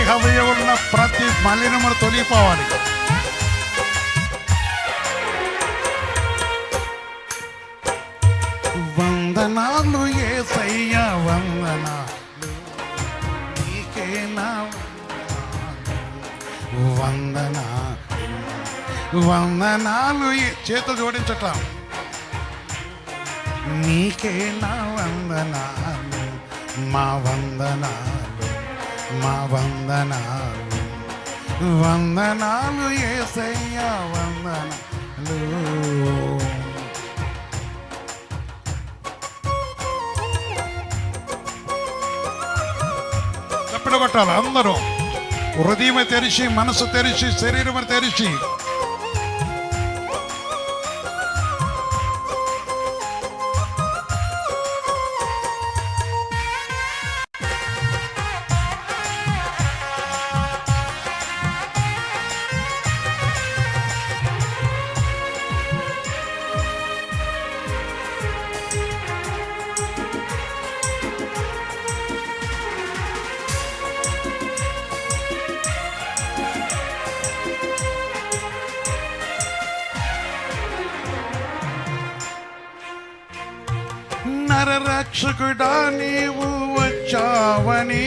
దేహ ఉన్న ప్రతి మలినమును తొలిగిపోవాలి. వందనాలు యేసయ్యా వందనాలు నీకే నా వందనాలు చేతులు జోడించటం నీకే నా వందనాలు మా వందనాలు మా వందనాలు వందనాలు యేసయ్యా వందనాలు. చప్పట్లు కొట్టాలి అందరూ, హృదయం తెరిచి, మనసు తెరిచి, శరీరం తెరిచి. నరరక్షకుడా నీవు వచ్చావని,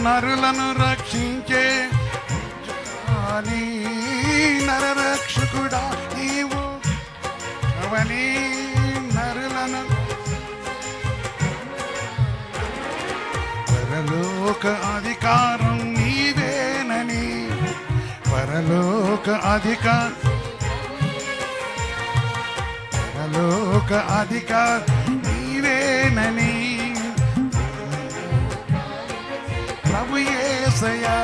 నరులను రక్షించే నరరక్షకుడా నీవు అవని, నరులను పరలోక అధికారం నీవేనని, పరలోక అధికారం నీవేనని. ప్రభు యేసయ్యా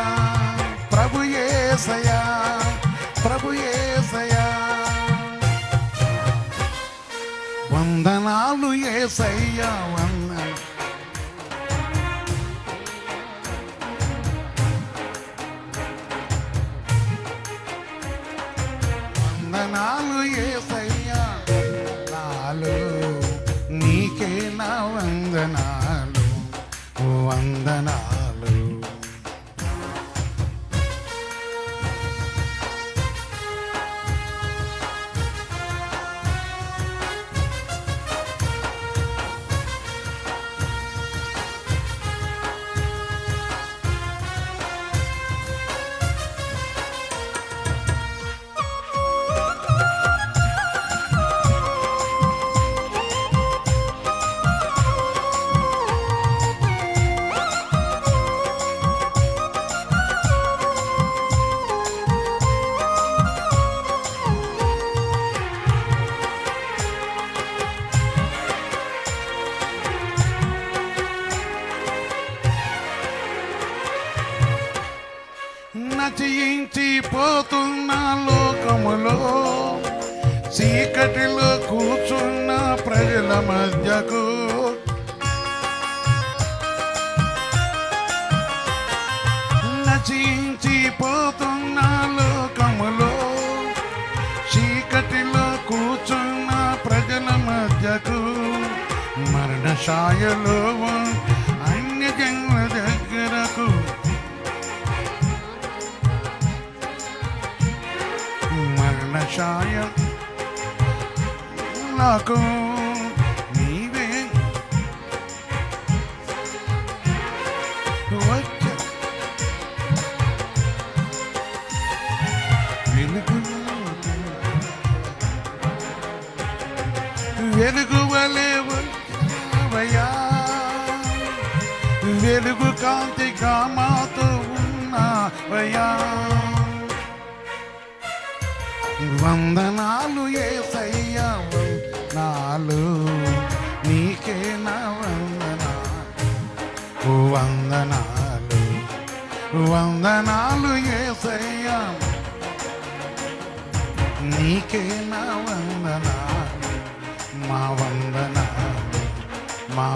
ప్రభు యేసయ్యా ప్రభు యేసయ్యా వందనాలు యేసయ్యా వందనాలు యేసయ్యా నీకే నా వందనాలు వందనాలు. నశించి పోతున్న లోకములో చీకటిలో కూర్చున్న ప్రజల మధ్యకు నశించి పోతున్న లోకములో చీకటిలో కూర్చున్న ప్రజల మధ్యకు, మరణఛాయలో అన్య జనుల దగ్గరకు, మరణఛాయ నాకు నీవే వచ్చ వెలుగు వలె వచ్చావయ్యా, వెలుగు కాంతిగా మాతో ఉన్నావయ్యా. వందనాలు యేసయ్యా వందనాలు నీకే నా వందనాలు వందనాలు యేసయ్యా నీకే నా వందనాలు మా వందనాలు మా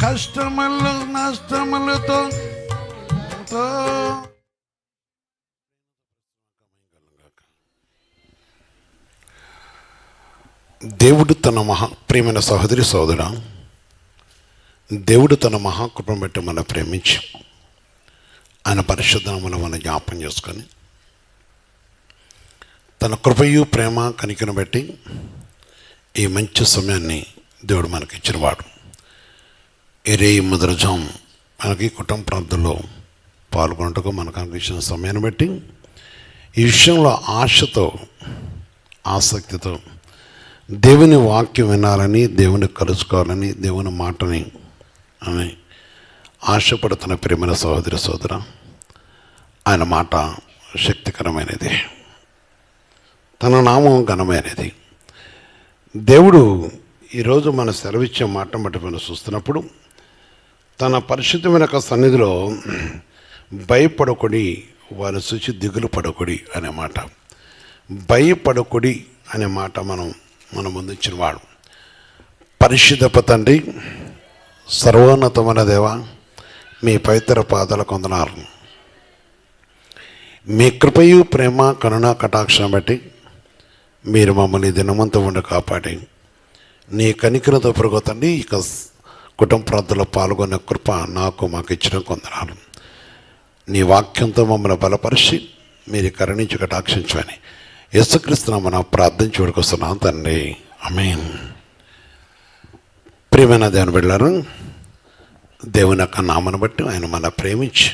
కష్టములు నష్టములతో దేవుడు తన ప్రియమైన సహోదరి సోదరా, దేవుడు తన మహాకృపను బట్టి మనం ప్రేమించి ఆయన పరిశుద్ధమును మనం జ్ఞాపం చేసుకొని తన కృపయు ప్రేమ కనికను బట్టి ఈ మంచి సమయాన్ని దేవుడు మనకి ఇచ్చినవాడు. ఈ ముద్రజం మనకి కుటుంబ ప్రాంతంలో పాల్గొనటకు మనకు అనిపించిన సమయాన్ని బట్టి ఈ విషయంలో ఆశతో ఆసక్తితో దేవుని వాక్యం వినాలని, దేవుని కలుసుకోవాలని, దేవుని మాటని అని ఆశపడుతున్న ప్రియమైన సహోదరి సోదర, ఆయన మాట శక్తికరమైనది, తన నామం ఘనమైనది. దేవుడు ఈరోజు మన సెలవిచ్చే మాట బట్టి మనం చూస్తున్నప్పుడు తన పరిశుద్ధమైన సన్నిధిలో భయపడకుడి, వారి చూసి దిగులు పడకుడి అనే మాట. భయపడకుడి అనే మాట మన ముందుంచిన వాడు పరిశుద్ధ తండ్రి, సర్వోన్నతమైన దేవ, మీ పవిత్ర పాదాల కొందనాలు. మీ కృపయు ప్రేమ కరుణ కటాక్షం బట్టి మీరు మమ్మల్ని దినమంతా ఉండి కాపాడి నీ కనికరతో పెరుగుతండి ఇక కుటుంబ ప్రాంతంలో పాల్గొనే కృప మాకు ఇచ్చిన కొందనాలు. నీ వాక్యంతో మమ్మల్ని బలపరిచి మీరు కరుణించి కటాక్షించమని యేసుక్రీస్తు నామమున ప్రార్థించి వేడుకొస్తున్నాను తండ్రి, ఆమేన్. ప్రియమైన దేవుని బిడ్డలారా, దేవుని యొక్క నామను బట్టి ఆయన మన ప్రేమించి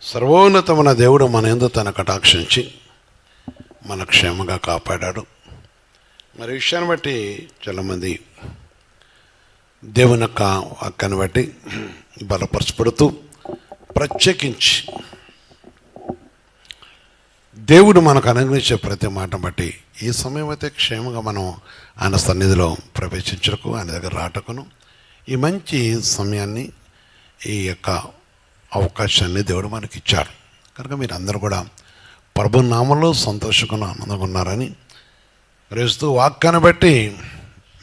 సర్వోన్నతమైన దేవుడు మన యందు తన కటాక్షించి మన క్షేమంగా కాపాడాడు. మరి విషయాన్ని బట్టి చాలామంది దేవుని యొక్క వాక్యాన్ని బట్టి బలపరచబడుతూ ప్రత్యేకించి దేవుడు మనకు అనుగ్రహించే ప్రతి మాట బట్టి ఈ సమయం అయితే క్షేమంగా మనం ఆయన సన్నిధిలో ప్రవేశించటకు, ఆయన దగ్గర రాటకును ఈ మంచి సమయాన్ని, ఈ యొక్క అవకాశాన్ని దేవుడు మనకి ఇచ్చాడు. కనుక మీరు అందరూ కూడా ప్రభు నామంలో సంతోషంగా ఆనందంగా ఉన్నారని రేస్తూ వాక్యాన్ని బట్టి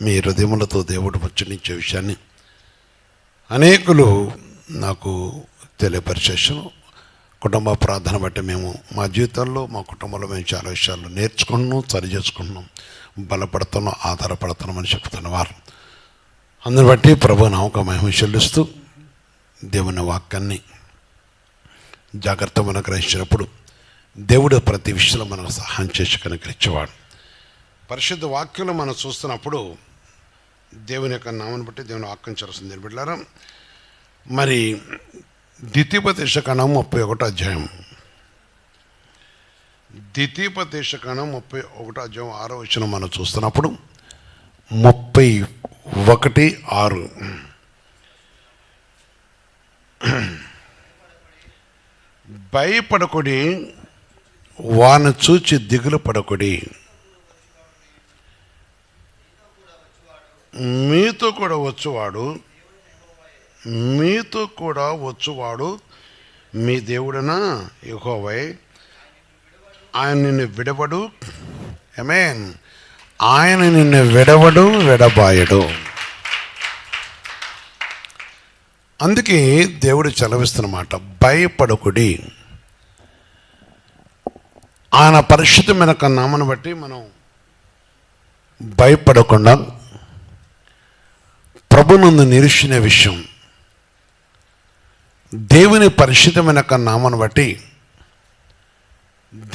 మీ హృదయములతో దేవుడు ముచ్చటించే విషయాన్ని అనేకులు నాకు తెలియపరిచేసాను. కుటుంబ ప్రార్థన బట్టి మేము మా జీవితాల్లో, మా కుటుంబంలో మేము చాలా విషయాలు నేర్చుకుంటున్నాం, సరి చేసుకుంటున్నాం, బలపడుతున్నాం, ఆధారపడుతున్నామని చెప్తున్నవారు అందుని బట్టి ప్రభు నామముకు మహిమ చెల్లిస్తూ దేవుని వాక్యాన్ని జాగ్రత్తగా గ్రహించినప్పుడు దేవుడు ప్రతి విషయంలో మనకు సహాయం చేసి కనుకరించేవాడు. పరిశుద్ధ వాక్యంలో మనం చూస్తున్నప్పుడు దేవుని యొక్క నామాన్ని బట్టి దేవుని వాక్యం చదువుతుంది బిడ్డలారా. మరి ద్వితీయోపదేశకాండం 31వ అధ్యాయం, ద్వితీయోపదేశకాండం 31వ అధ్యాయం 6వ వచనం మనం చూస్తున్నప్పుడు 31:6 భయపడకుడి, వాని చూచి దిగులు పడకుడి, మీతో కూడా వచ్చువాడు మీ దేవుడనా యెహోవా, ఆయన నిన్ను విడవడు, ఆమేన్, ఆయన నిన్ను విడబాయడు. అందుకే దేవుడు చలవిస్తున్నమాట, భయపడకుడి. ఆయన పరిశుద్ధమైన నామను బట్టి మనం భయపడకుండా ప్రభునందు నిరీక్షణ విషయం, దేవుని పరిశుద్ధమైన నామను బట్టి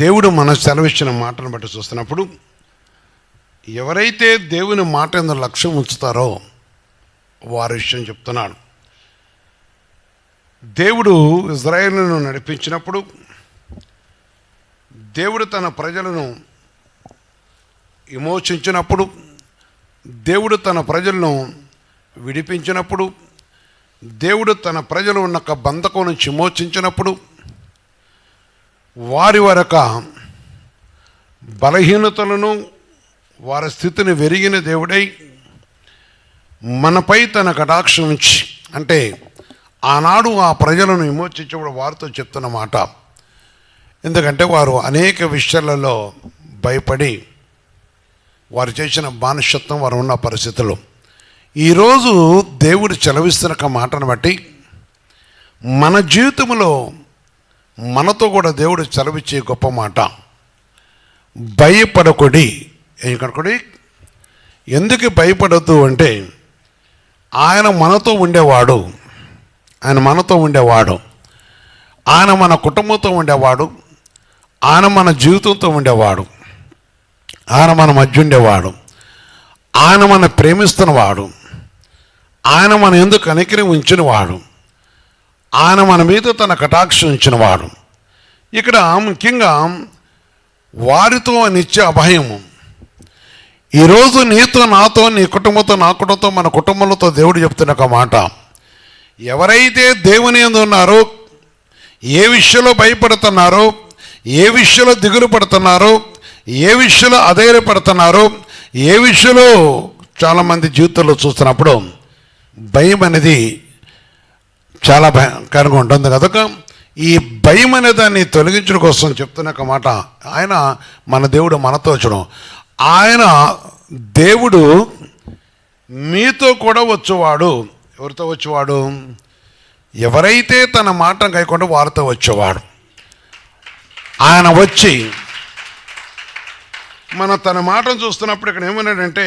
దేవుడు మన సెలవిచ్చిన మాటను బట్టి చూస్తున్నప్పుడు ఎవరైతే దేవుని మాట యందు లక్ష్యం ఉంచుతారో వారి విషయం చెప్తున్నాడు. దేవుడు ఇజ్రాయేలును నడిపించినప్పుడు, దేవుడు తన ప్రజలను విమోచించినప్పుడు, దేవుడు తన ప్రజలను విడిపించినప్పుడు, దేవుడు తన ప్రజలు ఉన్న బంధకం నుంచి విమోచించినప్పుడు వారి బలహీనతలను, వారి స్థితిని వెరిగిన దేవుడై మనపై తన కటాక్షం ఉంచి, అంటే ఆనాడు ఆ ప్రజలను విమోచించినప్పుడు వారితో చెప్తున్న మాట, ఎందుకంటే వారు అనేక విషయాలలో భయపడి వారు చేసిన బానిసత్వం, వారు ఉన్న పరిస్థితుల్లో ఈరోజు దేవుడు చెలవిస్తున్న ఒక మాటను బట్టి మన జీవితంలో మనతో కూడా దేవుడు చెలవిచ్చే గొప్ప మాట, భయపడకుడి. ఎందుకనుకోడి, ఎందుకు భయపడద్దు అంటే ఆయన మనతో ఉండేవాడు, ఆయన మనతో ఉండేవాడు, ఆయన మన కుటుంబంతో ఉండేవాడు, ఆయన మన జీవితంతో ఉండేవాడు, ఆయన మన మధ్య ఉండేవాడు, ఆయన మన ప్రేమిస్తున్నవాడు, ఆయన మన ఎందుకు కనికరి ఉంచినవాడు, ఆయన మన మీద తన కటాక్షం ఉంచినవాడు. ఇక్కడ ముఖ్యంగా వారితో నిత్య అభయము. ఈరోజు నీతో, నాతో, నీ కుటుంబంతో, నా కుటుంబంతో, మన కుటుంబంతో దేవుడు చెప్తున్న ఒక మాట, ఎవరైతే దేవుని యందు ఉన్నారో, ఏ విషయంలో భయపడుతున్నారో, ఏ విషయంలో దిగులు పడుతున్నారో, ఏ విషయంలో అధైర్యపడుతున్నారో, ఏ విషయంలో చాలామంది జీవితంలో చూస్తున్నప్పుడు భయం అనేది చాలా భయంకరంగా ఉంటుంది కనుక ఈ భయం అనే దాన్ని తొలగించడం కోసం చెప్తున్న ఒక మాట, ఆయన మన దేవుడు మనతో వచ్చడం, ఆయన దేవుడు మీతో కూడా వచ్చేవాడు. ఎవరితో వచ్చేవాడు? ఎవరైతే తన మాటను కైకుండా వారితో వచ్చేవాడు. ఆయన వచ్చి మన తన మాటను చూస్తున్నప్పుడు ఇక్కడ ఏమన్నాడంటే,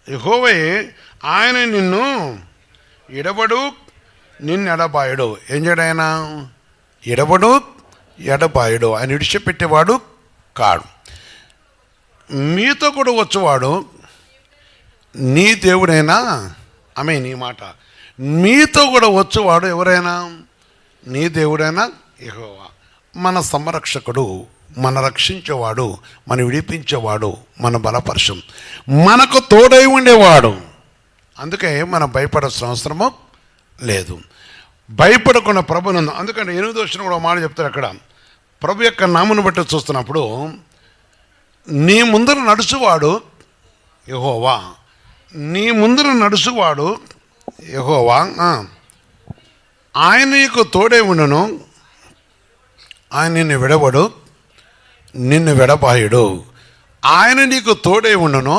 యెహోవే ఆయన నిన్ను ఎడబడు, నిన్ను ఎడబాయుడు. ఏం చేయడు ఆయన? ఎడబడు, ఎడబాయుడు. ఆయన విడిచిపెట్టేవాడు కాడు. మీతో కూడా వచ్చేవాడు నీ దేవుడైనా, ఆమె నీ మాట, మీతో కూడా వచ్చేవాడు ఎవరైనా నీ దేవుడైనా యెహోవా, మన సంరక్షకుడు, మన రక్షించేవాడు, మన విడిపించేవాడు, మన బలపరుషం, మనకు తోడై ఉండేవాడు. అందుకే మనం భయపడాల్సిన అవసరము లేదు. భయపడకుండా ప్రభునందు. అందుకని 8వ వచనం కూడా మాట చెప్తారు అక్కడ, ప్రభు యొక్క నామను బట్టి చూస్తున్నప్పుడు, నీ ముందర నడుచువాడు యెహోవా, నీ ముందర నడుచువాడు యెహోవా, ఆయన నీకు తోడే ఉండును, ఆయన నిన్ను విడవడు, నిన్ను విడబాయుడు. ఆయన నీకు తోడే ఉండును,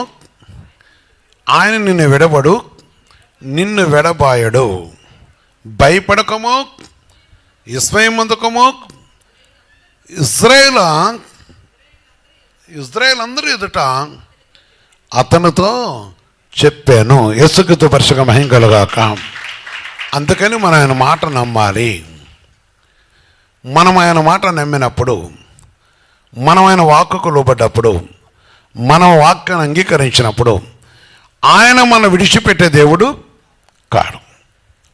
ఆయన నిన్ను విడవడు, నిన్ను విడబాయడు. భయపడకము, విస్మయమందుకము. ఇజ్రాయేల్ అందరూ ఎదుట అతనితో చెప్పాను. యేసుక్రీస్తు పరిశుద్ధ మహిమ కలుగాక. అందుకని మనం ఆయన మాట నమ్మాలి. మనం ఆయన మాట నమ్మినప్పుడు, మనం ఆయన వాక్కుకు లోబడ్డప్పుడు, మనం వాక్యాన్ని అంగీకరించినప్పుడు ఆయన మనం విడిచిపెట్టే దేవుడు కాడు.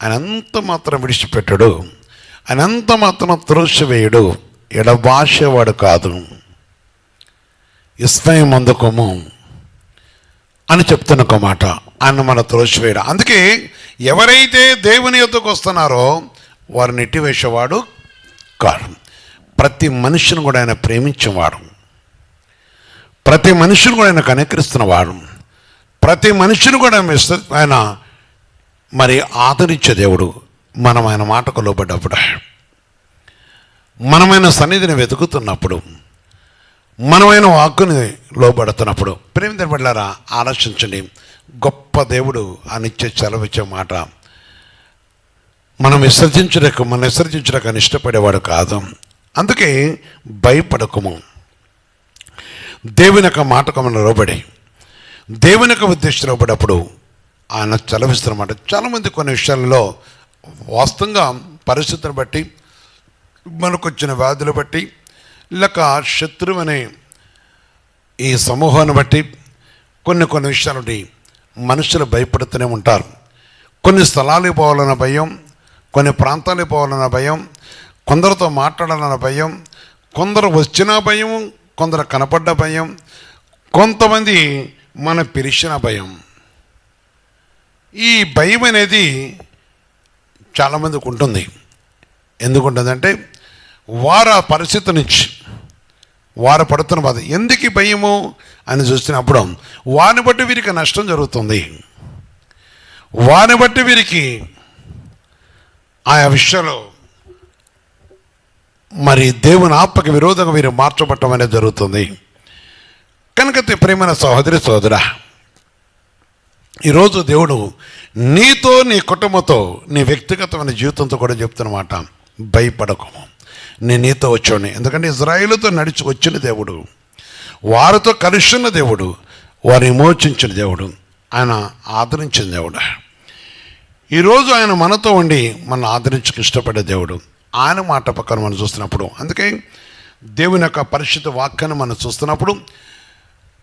ఆయన అంత మాత్రం విడిచిపెట్టడు, ఆయన అంత మాత్రం త్రోసివేయడు, ఎడబాసేవాడు కాదు. విస్మయమందుకము అని చెప్తున్న ఒక మాట, ఆయన మన త్రోసివేయడు. అందుకే ఎవరైతే దేవుని యొద్దకు వస్తున్నారో వారిని నెట్టివేసేవాడు కాడు. ప్రతి మనిషిని కూడా ఆయన ప్రేమించేవాడు, ప్రతి మనిషిని కూడా ఆయన కనికరిస్తున్నవాడు, ప్రతి మనిషిని కూడా ఆయన మరి ఆదరించే దేవుడు. మనం ఆయన మాటకు లోబడ్డప్పుడు, మనమైన సన్నిధిని వెతుకుతున్నప్పుడు, మనమైన వాక్కుని లోబడుతున్నప్పుడు, ప్రేమించిన బిడ్డలారా ఆలోచించండి. గొప్ప దేవుడు అనిచ్చే సెలవిచ్చే మాట మనం విసర్జించడానికి అని ఇష్టపడేవాడు కాదు. అందుకే భయపడకము. దేవుని యొక్క మాటకు మనం లోబడి, దేవుని యొక్క ఉద్దేశం లోబడినప్పుడు ఆయన చలవిస్తున్నమాట. చాలామంది కొన్ని విషయాలలో వాస్తవంగా పరిస్థితులను బట్టి, మనకు వచ్చిన వ్యాధులు బట్టి, లేక శత్రువు అనే ఈ సమూహాన్ని బట్టి, కొన్ని విషయాలు మనుషులు భయపడుతూనే ఉంటారు. కొన్ని స్థలాలకు పోవాలన్న భయం, కొన్ని ప్రాంతాలకు పోవాలన్న భయం, కొందరితో మాట్లాడాలన్న భయం, కొందరు వచ్చిన భయం, కొందరు కనపడ్డ భయం, కొంతమంది మన పిలిచిన భయం. ఈ భయం అనేది చాలామందికి ఉంటుంది. ఎందుకుంటుందంటే వారు ఆ పరిస్థితి నుంచి వారు పడుతున్న బాధ, ఎందుకు ఈ భయము అని చూసినప్పుడు వారిని బట్టి వీరికి నష్టం జరుగుతుంది, వారిని బట్టి వీరికి ఆయా విషయంలో మరి దేవుని ఆత్మకి విరోధంగా వీరు మార్చబట్టడం అనేది జరుగుతుంది. కనుక ప్రేమైన సహోదరి సోదరా, ఈరోజు దేవుడు నీతో, నీ కుటుంబంతో, నీ వ్యక్తిగతమైన జీవితంతో కూడా చెప్తున్నమాట, భయపడకము, నేను నీతో వచ్చాను. ఎందుకంటే ఇజ్రాయేలుతో నడిచి వచ్చిన దేవుడు, వారితో కలిసిన దేవుడు, వారిని విమోచించిన దేవుడు, ఆయన ఆదరించిన దేవుడు. ఈరోజు ఆయన మనతో ఉండి మన ఆదరించక ఇష్టపడే దేవుడు. ఆయన మాట పక్కన మనం చూస్తున్నప్పుడు, అందుకే దేవుని యొక్క పరిశుద్ధ వాక్యాన్ని మనం చూస్తున్నప్పుడు,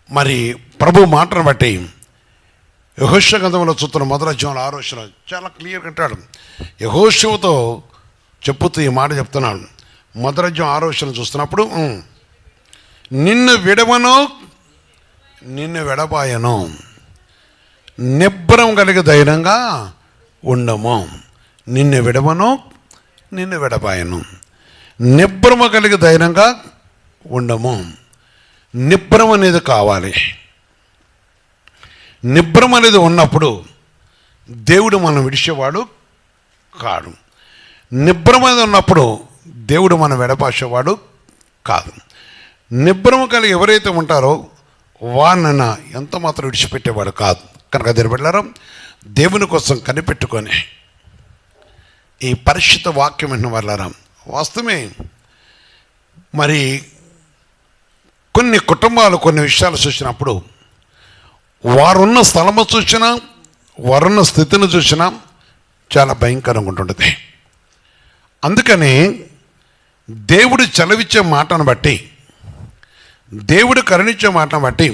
మరి ప్రభు మాటను బట్టి యెహోషువ గ్రంథంలో చూస్తున్న మొదటి అధ్యాయంలో 6వ వచనం చాలా క్లియర్గా అంటాడు. యెహోషువతో చెప్పుతూ ఈ మాట చెప్తున్నాడు. మొదటి అధ్యాయం 6వ వచనం చూస్తున్నప్పుడు, నిన్ను విడవను, నిన్ను విడబాయను, నిబ్బరం కలిగి ధైర్యంగా ఉండము. నిన్ను విడవను, నిన్ను విడబాయను, నిబ్బరము కలిగి ధైర్యంగా ఉండము. నిబ్బరం అనేది కావాలి. నిబ్బరం అనేది ఉన్నప్పుడు దేవుడు మనం విడిచేవాడు కాడు. నిబ్బరం అనేది ఉన్నప్పుడు దేవుడు మనం విడపాసేవాడు కాదు. నిబ్బరం కలిగి ఎవరైతే ఉంటారో వారినైనా ఎంత మాత్రం విడిచిపెట్టేవాడు కాదు. కనుక బిడ్డలారా, దేవుని కోసం కనిపెట్టుకొని ఈ పరిశుద్ధ వాక్యం విన్న వాళ్ళారా, వాస్తవమే మరి కొన్ని కుటుంబాలు కొన్ని విషయాలు చూసినప్పుడు, వారున్న స్థలము చూసినా, వారున్న స్థితిని చూసినా చాలా భయంకరంగా ఉంటుంటుంది. అందుకని దేవుడు చలవిచ్చే మాటను బట్టి, దేవుడు కరుణించే మాటను బట్టి,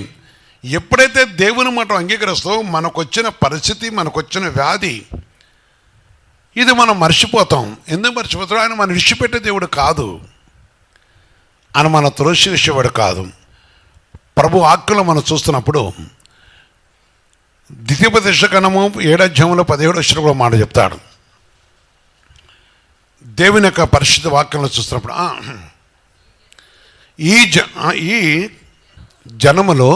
ఎప్పుడైతే దేవుని మాట అంగీకరిస్తావో మనకు వచ్చిన పరిస్థితి, మనకు వచ్చిన వ్యాధి, ఇది మనం మర్చిపోతాం. ఎందుకు మర్చిపోతాం? ఆయన మనం విడిచిపెట్టే దేవుడు కాదు, ఆయన మన త్రోసివేసేవాడు కాదు. ప్రభు ఆజ్ఞలు మనం చూస్తున్నప్పుడు ద్వితీయోపదేశకాండము 7వ అధ్యాయంలో 17వ వచనంలో కూడా మాట చెప్తాడు. దేవుని యొక్క పరిశుద్ధ వాక్యంలో చూస్తున్నప్పుడు, ఈ జనములో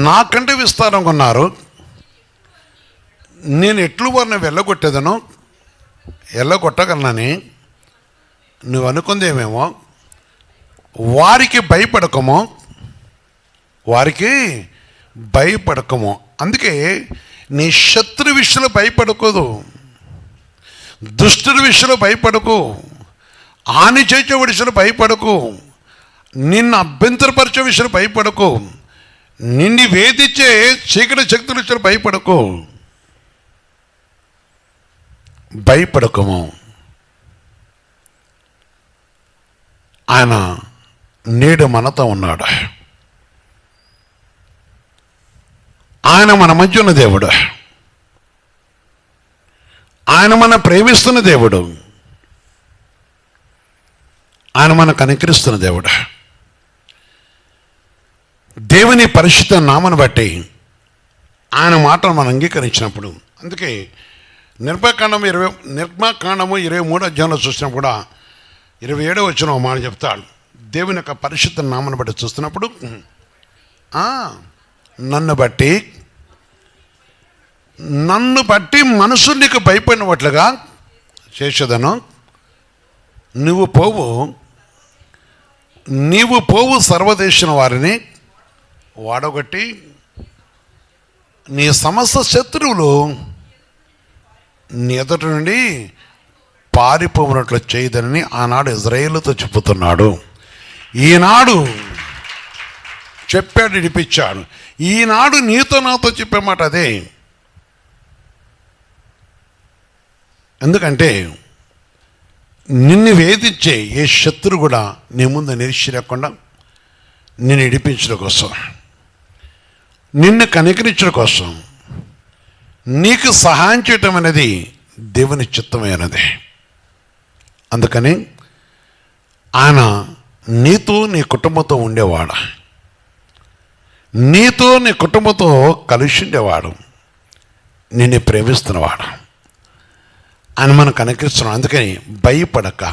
నాకంటే విస్తారంగా ఉన్నారు, నేను ఎట్లు వారిని వెళ్ళగొట్టేదను, వెళ్ళగొట్టగలనని నువ్వు అనుకుందేమేమో. వారికి భయపడకము, వారికి భయపడకము. అందుకే నీ శత్రు విషయంలో భయపడకూడదు, దుష్టుల విషయంలో భయపడకు, హాని చేసే విషయంలో భయపడకు, నిన్ను అభ్యంతరపరిచే విషయంలో భయపడకు, నిన్ను వేధించే చీకటి శక్తుల విషయంలో భయపడకు, భయపడకము. ఆయన నేడు మనతో ఉన్నాడు. ఆయన మన మధ్య ఉన్న దేవుడు, ఆయన మన ప్రేమిస్తున్న దేవుడు, ఆయన మన కనికరిస్తున్న దేవుడు. దేవుని పరిశుద్ధ నామను బట్టి ఆయన మాటను మనం అంగీకరించినప్పుడు, అందుకే నిర్మాకాండము 23వ అధ్యాయంలో చూసినప్పుడు కూడా 27వ వచనం ఒక మాట చెప్తాడు. దేవుని యొక్క పరిశుద్ధ నామను బట్టి చూస్తున్నప్పుడు, నన్ను బట్టి మనసు నీకు భయపడినట్లుగా చేసేదను. నీవు పోవు సర్వదేశం వారిని వాడగొట్టి నీ సమస్త శత్రువులు నీ ఎదుట నుండి పారిపోయినట్లు చేయదని ఆనాడు ఇజ్రాయేలుతో చెప్పుతున్నాడు. ఈనాడు చెప్పాడు, విడిపించాడు. ఈనాడు నీతో నాతో చెప్పే మాట అదే. ఎందుకంటే నిన్ను వేధించే ఏ శత్రువు కూడా నీ ముందు నిరీక్షలేకుండా నిన్ను విడిపించడం కోసం, నిన్ను కనికరించడం కోసం, నీకు సహాయం చేయటం అనేది దేవుని చిత్తమైనది. అందుకని ఆయన నీతో నీ కుటుంబంతో ఉండేవాడు, నీతో నీ కుటుంబంతో కలిసి ఉండేవాడు, నిన్ను ప్రేమిస్తున్నవాడు, ఆయన మనం కనికరిస్తున్నాడు. అందుకని భయపడక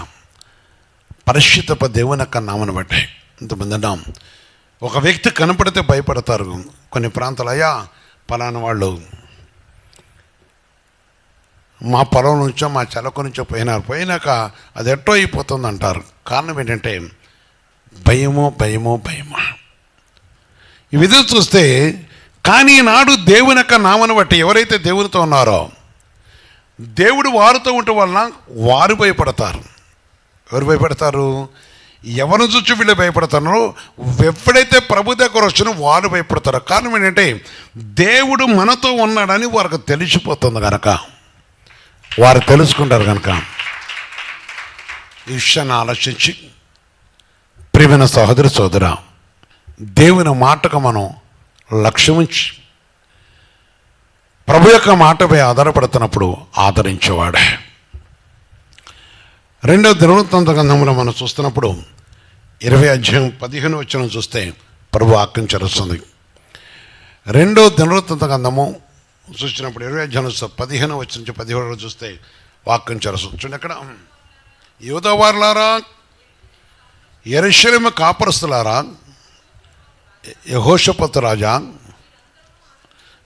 పరిశుద్ధ దేవుని యొక్క నామను బట్టి ఇంతమంది అన్నాం. ఒక వ్యక్తి కనపడితే భయపడతారు. కొన్ని ప్రాంతాలు, అయ్యా పలానా వాళ్ళు మా పొలం నుంచో మా చెలకు నుంచో పోయినాక అది ఎట్టో అయిపోతుంది అంటారు. కారణం ఏంటంటే భయము. ఈ విధంగా చూస్తే కానీ ఈనాడు దేవుని యొక్క నామను బట్టి ఎవరైతే దేవునితో ఉన్నారో దేవుడు వారితో ఉండటం వలన వారు భయపడతారు. ఎవరు భయపడతారు? ఎవరిని చూసి వీళ్ళు భయపడతారో, ఎప్పుడైతే ప్రభు దగ్గర వచ్చినా వారు భయపడతారు. కారణం ఏంటంటే దేవుడు మనతో ఉన్నాడని వారికి తెలిసిపోతుంది కనుక, వారు తెలుసుకుంటారు కనుక. ఈ విషయాన్ని ఆలోచించి ప్రియమైన సహోదరి సోదర, దేవుని మాటకు మనం లక్ష్యం ఉంచి ప్రభు యొక్క మాటపై ఆధారపడుతున్నప్పుడు ఆదరించేవాడే. 2వ దినవృత్తాంత గ్రంథంలో మనం చూస్తున్నప్పుడు 20వ అధ్యాయం 15వ వచనం చూస్తే ప్రభు ఆజ్ఞాపిస్తుంది. 2వ దినవృత్తాంత గ్రంథము చూసినప్పుడు 20వ అధ్యాయం 15వ వచనం నుంచి 17వ చూస్తే వాక్యం చేరుస్తుంది. చూడండి, అక్కడ యూదావారులారా, యెరూషలేము కాపురస్తులారా, యెహోషాపాతు రాజా,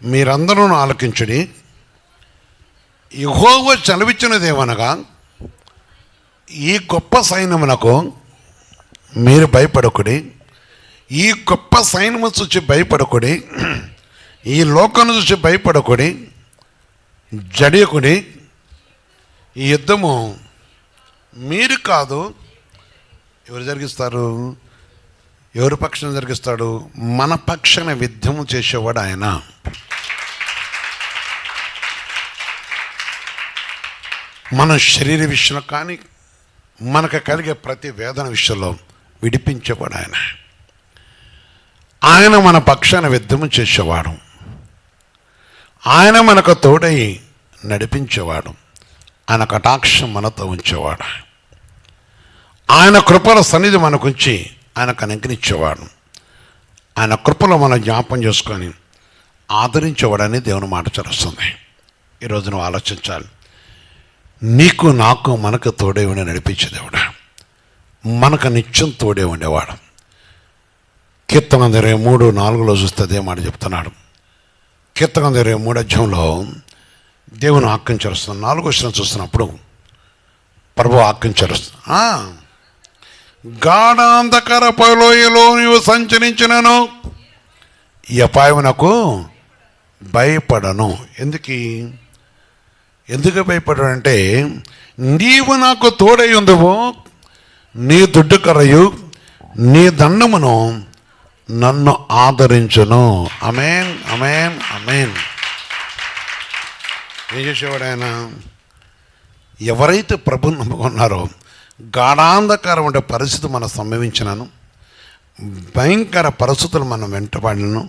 మీరందరూ ఆలకించుడి. యెహోవా సెలవిచ్చినదేమనగా, ఈ గొప్ప సైన్యమునకు మీరు భయపడకుడి. ఈ గొప్ప సైన్యము చూసి భయపడకుడి. ఈ లోకను చూసి భయపడకుడి, జడియకుడి. ఈ యుద్ధము మీరు కాదు, ఎవరు జరిగిస్తారు? ఎవరి పక్షాన జరిగిస్తాడు? మన పక్షాన యుద్ధము చేసేవాడు ఆయన. మన శరీర విషయంలో కానీ, మనకు కలిగే ప్రతి వేదన విషయంలో విడిపించేవాడు ఆయన. ఆయన మన పక్షాన యుద్ధము చేసేవాడు. ఆయన మనకు తోడై నడిపించేవాడు. ఆయన కటాక్షం మనతో ఉంచేవాడు. ఆయన కృపల సన్నిధి మనకుంచి ఆయనకు అనుగ్రహించేవాడు. ఆయన కృపలో మనం జ్ఞాపం చేసుకొని ఆదరించేవాడని దేవుని మాట చరుస్తుంది. ఈరోజు నువ్వు ఆలోచించాలి. నీకు నాకు మనకు తోడే ఉండి నడిపించే దేవుడు, మనకు నిత్యం తోడే ఉండేవాడు. కీర్తన 23:4 చూస్తే అదే మాట చెప్తున్నాడు. కీర్తన 23 అధ్యాయంలో దేవుని ఆజ్ఞాపిస్తుంది. 4వ వచనం చూస్తున్నప్పుడు ప్రభు ఆజ్ఞాపిస్తుంది. గాఢాంధకార లోయలో నీవు సంచరించినను ఈ అపాయమునకు భయపడను. ఎందుకు భయపడనంటే, నీవు నాకు తోడై ఉందవో, నీ దుడ్డు కర్రయు నీ దండమును నన్ను ఆదరించును. ఆమేన్, ఆమేన్, ఆమేన్. ఏం చేసేవాడు ఆయన? ఎవరైతే ప్రభుని నమ్ముకున్నారో, గాఢాంధకారం అంటే పరిస్థితి మనం సంభవించినను, భయంకర పరిస్థితులు మనం వెంటబడినను,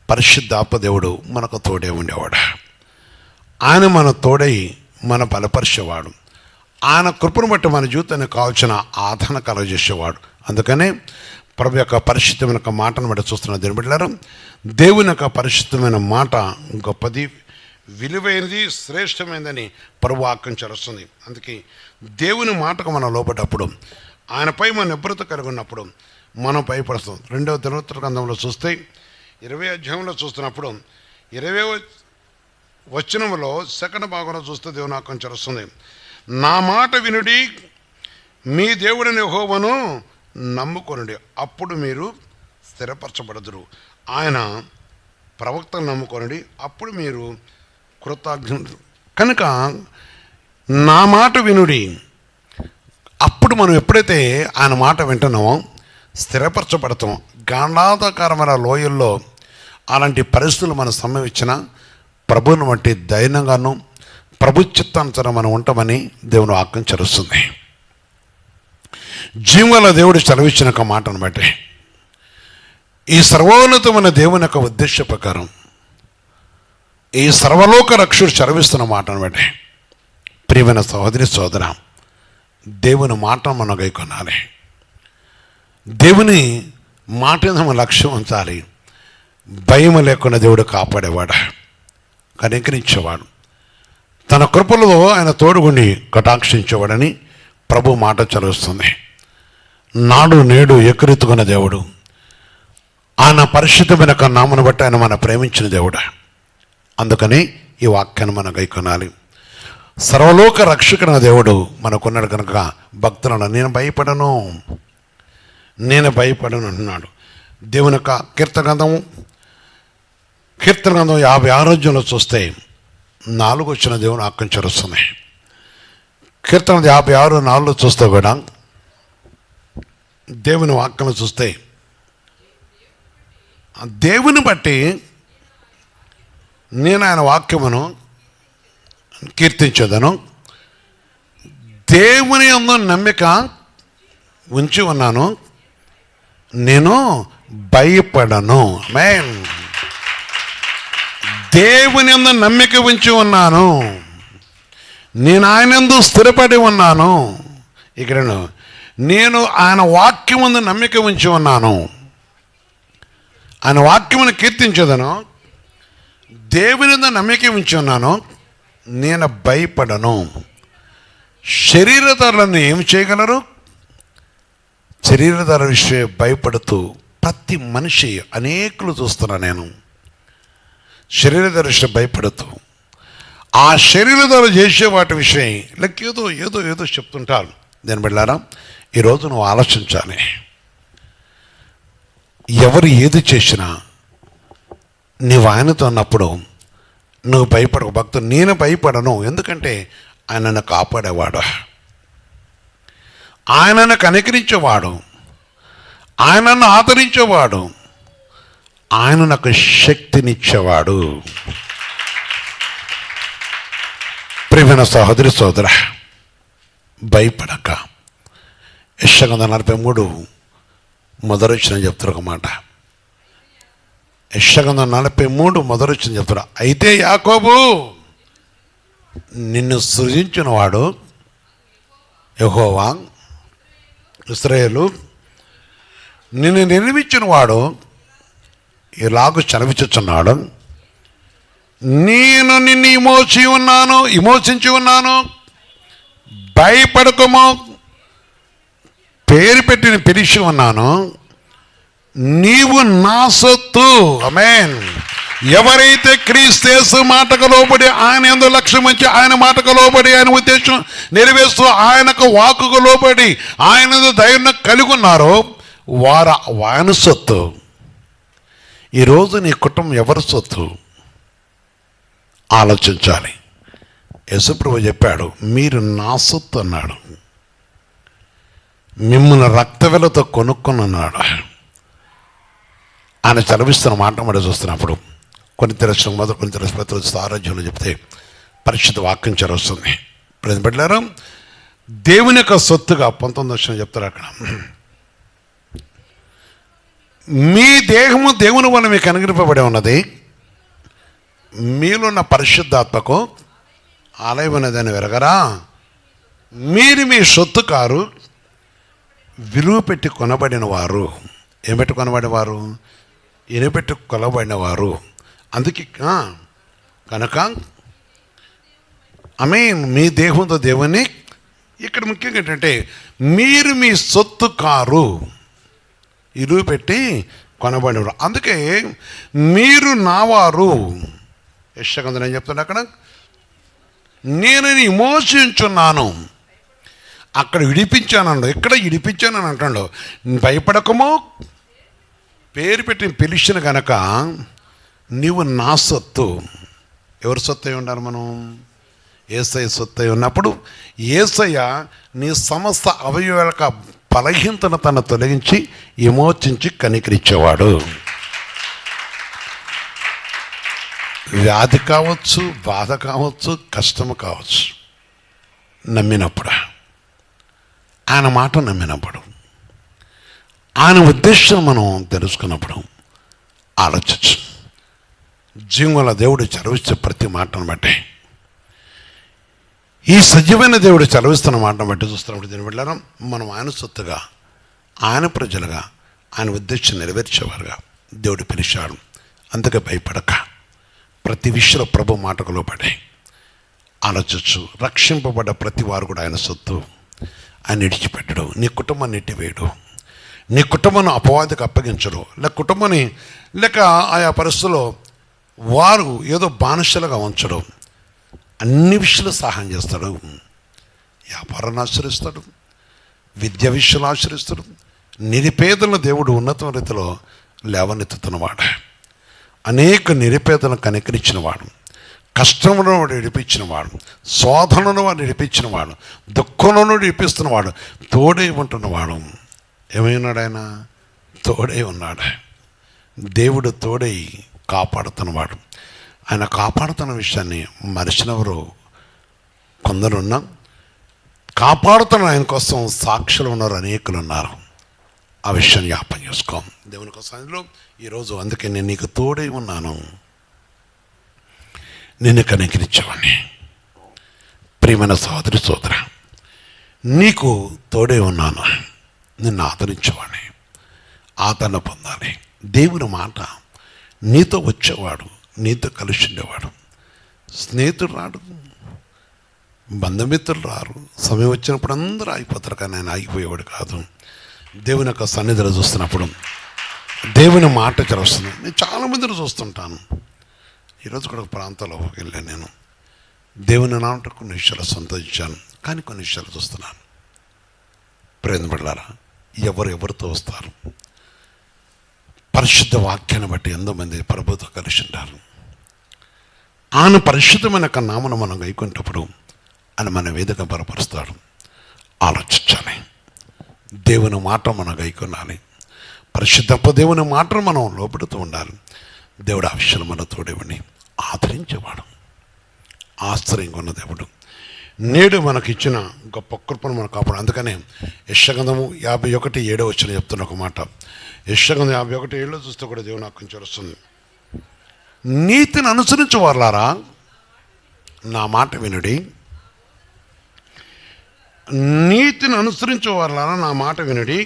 పరిశుద్ధాత్మ దేవుడు మనకు తోడే ఉండేవాడు. ఆయన మన తోడై మన బలపరిచేవాడు. ఆయన కృపను బట్టి మన జీవితానికి కావాల్సిన ఆదరణ కలగజేసేవాడు. అందుకనే ప్రభు యొక్క పరిశుద్ధమైన మాటను బట్టి చూస్తున్న దీని బిడ్డలారా, దేవుని యొక్క పరిశుద్ధమైన మాట గొప్పది, విలువైనది, శ్రేష్టమైనదని ప్రభు ఆజ్ఞాపిస్తుంది. అందుకే దేవుని మాటకు మనం లోపడ్డప్పుడు, ఆయనపై మన నిబ్రత కలిగి ఉన్నప్పుడు మనం భయపడుస్తాం. 2వ దినవృత్తాంత గ్రంథంలో చూస్తే 20వ అధ్యాయంలో చూస్తున్నప్పుడు 20వ వచనంలో 2వ భాగంలో చూస్తే దేవుని ఆజ్ఞాపిస్తుంది. నా మాట వినుడి, మీ దేవుడైన యెహోవాను నమ్ముకొనుడి, అప్పుడు మీరు స్థిరపరచబడదురు. ఆయన ప్రవక్తను నమ్ముకొనుడి, అప్పుడు మీరు కృతజ్ఞులు. కనుక నా మాట వినుడి. అప్పుడు మనం ఎప్పుడైతే ఆయన మాట వింటున్నామో స్థిరపరచబడతాం. గాఢాంధకారమైన లోయల్లో అలాంటి పరిస్థితులు మనం సంభవించిన ప్రభువుని బట్టి ధైర్యంగాను ప్రభు చిత్తానుసారం మనం ఉంటామని దేవుని ఆజ్ఞాపిస్తుంది. జీవన దేవుడు సెలవిచ్చిన ఒక మాటను బట్టి, ఈ సర్వోన్నతమైన దేవుని యొక్క ఉద్దేశ ప్రకారం, ఈ సర్వలోక రక్షుడు సెలవిస్తున్న మాటను బట్టి, ప్రియమైన సహోదరి సోదర, దేవుని మాట మనం గైకొనాలి. దేవుని మాట మన లక్ష్యం ఉంచాలి. భయం లేకుండా దేవుడు కాపాడేవాడు, కనికరించేవాడు, తన కృపలో ఆయన తోడుగుండి కటాక్షించేవాడని ప్రభు మాట చదువుతుంది. నాడు నేడు ఎక్కరెత్తుకున్న దేవుడు, ఆయన పరిశుద్ధమైన నామను బట్టి ఆయన మన ప్రేమించిన దేవుడు. అందుకని ఈ వాక్యాన్ని మనం గైకొనాలి. సర్వలోక రక్షకుడైన దేవుడు మనకున్నాడు కనుక భక్తులను నేను భయపడను అంటున్నాడు. దేవుని యొక్క కీర్తన గ్రంథము కీర్తన గ్రంథం 56 చూస్తే 4 వచ్చిన దేవుని ఆకంచరుస్తున్నాయి. కీర్తన 56:4 చూస్తే కూడా దేవుని వాక్యం చూస్తే దేవుని బట్టి నేను ఆయన వాక్యమును కీర్తించదను, దేవుని యందు నమ్మిక ఉంచి ఉన్నాను, నేను భయపడను. ఆమేన్. దేవుని యందు నమ్మిక ఉంచి ఉన్నాను, నేను ఆయన యందు స్థిరపడి ఉన్నాను. ఇక్కడ నేను ఆయన వాక్యమందు నమ్మిక ఉంచి ఉన్నాను, ఆయన వాక్యమును కీర్తించదను, దేవుని యందు నమ్మిక ఉంచి ఉన్నాను, నేను భయపడను. శరీరధారులను ఏమి చేయగలరు? శరీరధార విషయం భయపడుతూ ప్రతి మనిషి అనేకులు చూస్తున్నా నేను. శరీరధార విషయం భయపడుతూ ఆ శరీరధార చేసే వాటి విషయం లైక్ ఏదో ఏదో ఏదో చెప్తుంటారు. దీని బిడ్డారా, ఈరోజు నువ్వు ఆలోచించాలి. ఎవరు ఏది చేసినా నీవు ఆయనతో ఉన్నప్పుడు నువ్వు భయపడకు. భక్తుడు నేను భయపడను, ఎందుకంటే ఆయన నన్ను కాపాడేవాడు, ఆయన నన్ను కనికరించేవాడు, ఆయన నన్ను ఆదరించేవాడు, ఆయన నాకు శక్తినిచ్చేవాడు. ప్రియమైన సహోదరి సోదర, భయపడక. యెషయా 43 మొదటి వచనం చెప్తారు ఒక మాట. యెషయా 43 మొదటి వచనం చెప్తారు, అయితే యాకోబు నిన్ను సృజించిన వాడు యెహోవా, ఇశ్రాయేలు నిన్ను నిర్మించిన వాడు ఇలాగ చనిపించుచున్నాడు, నేను నిన్ను విమోచించి ఉన్నాను, భయపడకము, పేరు పెట్టిన పిలిచి ఉన్నాను, నీవు నా సొత్తు. ఆమేన్. ఎవరైతే క్రీస్తు మాటకు లోబడి ఆయన యందు లక్ష్యం ఉంచి ఆయన మాటకు లోబడి ఆయన ఉద్దేశం నెరవేరుస్తూ ఆయనకు వాక్కుకు లోబడి ఆయన ధైర్యం కలిగి ఉన్నారో వారు ఆయన సొత్తు. ఈరోజు నీ కుటుంబం ఎవరి సొత్తు ఆలోచించాలి. యేసుప్రభు చెప్పాడు, మీరు నా సొత్తు అన్నాడు, మిమ్మల్ని రక్తవెలతో కొనుక్కున్నాడు. ఆయన చదివిస్తున్న మాట మాట చూస్తున్నప్పుడు కొన్ని తెలుసు మొదలు కొన్ని తెలుసు ప్రతి ఆరోగ్యంలో చెప్తే పరిశుద్ధ వాక్యం చదువుతుంది. ఇప్పుడు బిడ్డలారా, దేవుని యొక్క సొత్తుగా 19 చెప్తారు అక్కడ, మీ దేహము దేవుని వల్ల మీకు అనుగ్రహింపబడి ఉన్నది, మీలో ఉన్న పరిశుద్ధాత్మకు ఆలయం అనేదాన్ని వెరగరా, మీరు మీ సొత్తు కారు, విలువ పెట్టి కొనబడిన వారు. ఏం పెట్టి కొనబడినవారు? ఎనపెట్టి కొనబడిన వారు. అందుకే కనుక మీ దేహంతో దేవుని, ఇక్కడ ముఖ్యంగా ఏంటంటే మీరు మీ సొత్తు కారు, ఇరువు పెట్టి కొనబడినవారు. అందుకే మీరు నావారు. యెషయా ఏం చెప్తున్నా అక్కడ, నేను విమోచించున్నాను, అక్కడ విడిపించానండు, ఇక్కడ విడిపించానని అంటాడు. భయపడకము, పేరు పెట్టి పిలిచిన కనుక నీవు నా సొత్తు. ఎవరి సొత్తు అయి ఉండాలి? మనం యేసయ్య సొత్తు అయి ఉన్నప్పుడు యేసయ్య నీ సమస్త అవయవాల బలహీనతను తను తొలగించి విమోచించి కనికరించేవాడు. వ్యాధి కావచ్చు, బాధ కావచ్చు, కష్టము కావచ్చు, నమ్మినప్పుడు, ఆయన మాట నమ్మినప్పుడు, ఆయన ఉద్దేశం మనం తెలుసుకున్నప్పుడు ఆలోచించు. జీవుల దేవుడు చదివిస్తే ప్రతి మాటను బట్టి, ఈ సజీవమైన దేవుడు చదివిస్తున్న మాటను బట్టి చూస్తున్నప్పుడు దీని వెళ్ళారా, మనం ఆయన సొత్తుగా, ఆయన ప్రజలుగా, ఆయన ఉద్దేశం నెరవేర్చేవారుగా దేవుడు పిలిచాడు. అందుకే భయపడక ప్రతి విషయంలో ప్రభు మాటకు లోబడి ఆలోచించు. రక్షింపబడ్డ ప్రతి వారు కూడా ఆయన సొత్తు. ఆయన విడిచిపెట్టడు, నీ కుటుంబాన్ని నెట్టివేయడు, నీ కుటుంబాన్ని అపవాదికి అప్పగించడు, లేక కుటుంబాన్ని లేక ఆయా పరిస్థితుల్లో వారు ఏదో బానిసలుగా ఉంచడు. అన్ని విషయాలు సహాయం చేస్తాడు. వ్యాపారాన్ని ఆశ్రయిస్తాడు, విద్య విషయాలు ఆశ్రయిస్తాడు. నిరుపేదలను దేవుడు ఉన్నత రీతిలో లేవనెత్తుతున్నవాడు. అనేక నిరుపేదలను కనికరించిన వాడు, కష్టంలో వాడు విడిపించిన వాడు, శోధనను వాడు విడిపించిన వాడు, దుఃఖంలో విడిపిస్తున్న వాడు, తోడై ఉంటున్నవాడు. ఏమైనాడు ఆయన? తోడై ఉన్నాడు. దేవుడు తోడై కాపాడుతున్నవాడు. ఆయన కాపాడుతున్న విషయాన్ని మరిచినవారు కొందరున్నా, కాపాడుతున్న ఆయన కోసం సాక్షులు ఉన్నారు, అనేకులు ఉన్నారు. ఆ విషయాన్ని జ్ఞాపకం చేసుకో. దేవుని కోసం అందులో ఈరోజు అందుకే నేను నీకు తోడై ఉన్నాను, నిన్ను కనికరించేవాడిని. ప్రియమైన సోదరి సోదర, నీకు తోడై ఉన్నాను, నిన్ను ఆదరించేవాడిని. ఆదరణ పొందాలి. దేవుని మాట నీతో వచ్చేవాడు, నీతో కలిసి ఉండేవాడు. స్నేహితుడు రాడు, బంధుమిత్రులు రారు, సమయం వచ్చినప్పుడు అందరూ ఆగిపోతారు, కానీ ఆయన ఆగిపోయేవాడు కాదు. దేవుని యొక్క సన్నిధిలో చూస్తున్నప్పుడు దేవుని మాట చదువుతుంది. నేను చాలామందిని చూస్తుంటాను. ఈరోజు కూడా ఒక ప్రాంతంలోకి వెళ్ళాను. నేను దేవుని నాట కొన్ని విషయాలు సంతోషించాను, కానీ కొన్ని విషయాలు చూస్తున్నాను. ప్రేమపడారా, ఎవరితో వస్తారు? పరిశుద్ధ వాక్యాన్ని బట్టి ఎంతోమంది ప్రభుతో కలిసి ఉంటారు. ఆయన పరిశుద్ధమైన నామను మనం గైకొంటప్పుడు ఆయన మన వేదిక బలపరుస్తాడు. ఆలోచించాలి. దేవుని మాట మనం గైకొనాలి. పరిశుద్ధప్ప దేవుని మాటను మనం లోపడుతూ ఉండాలి. దేవుడు ఆ విషయాలు మన తోడేవాడిని ఆదరించేవాడు, ఆశ్రయంగా ఉన్న దేవుడు. నేడు మనకిచ్చిన గొప్ప కృపను మనం కాపాడు. అందుకనే యెషయా 51:7 చెప్తున్న ఒక మాట. యెషయా 51:7 చూస్తే కూడా దేవుని నాకు కొంచెం వస్తుంది. నీతిని అనుసరించు వారులారా నా మాట వినుడి, నీతిని అనుసరించే వారులారా నా మాట వినుడి,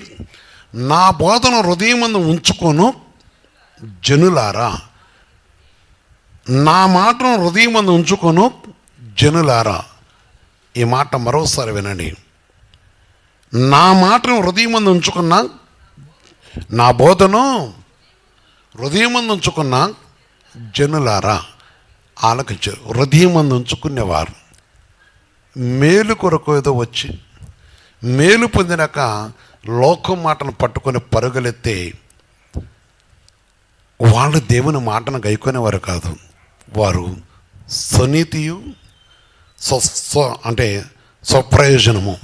నా బోధన హృదయమందు ఉంచుకొను జనులారా, నా మాటను హృదయమందు ఉంచుకొను జనులారా. ఈ మాట మరోసారి వినండి. నా మాటను హృదయమందు ఉంచుకున్నా, నా బోధను హృదయమందు ఉంచుకున్న జనులారా ఆలకించారు. హృదయమందు ఉంచుకునేవారు మేలు కొరకు ఏదో వచ్చి మేలు పొందినాక లోకం మాటను పట్టుకొని పరుగులెత్తే వాళ్ళు దేవుని మాటను గైకొనేవారు కాదు. వారు స్వనీతియు అంటే స్వప్రయోజనము,